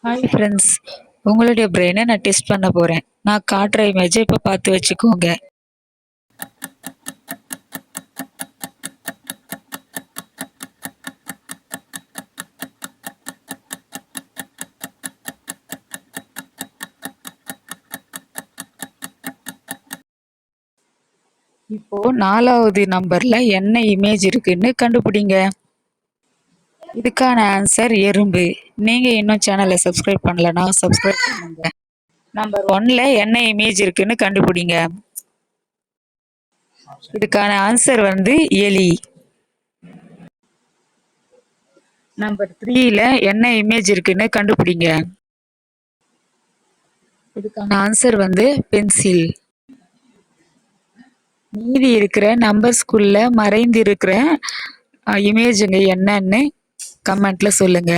Hi friends, உங்களுடைய பிரெயினை நான் test பண்ண போகிறேன். நான் காட்டுற இமேஜை இப்போ பார்த்து வச்சுக்கோங்க. இப்போ 4வது நம்பர்ல என்ன இமேஜ் இருக்குன்னு கண்டுபிடிங்க. இதுக்கான ஆன்சர் எறும்பு. நீங்க இன்னும் சேனலை சப்ஸ்கிரைப் பண்ணலனா சப்ஸ்கிரைப் பண்ணுங்க. நம்பர் 1ல என்ன இமேஜ் இருக்குன்னு கண்டுபிடிங்க. இதுக்கான ஆன்சர் எலி. நம்பர் 3ல என்ன இமேஜ் இருக்குன்னு கண்டுபிடிங்க. இதுக்கான ஆன்சர் பென்சில். மீதி இருக்கிற நம்பர்ஸ்குள்ள மறைந்து இருக்கிற இமேஜுங்க என்னன்னு கமெண்ட்ல சொல்லுங்க.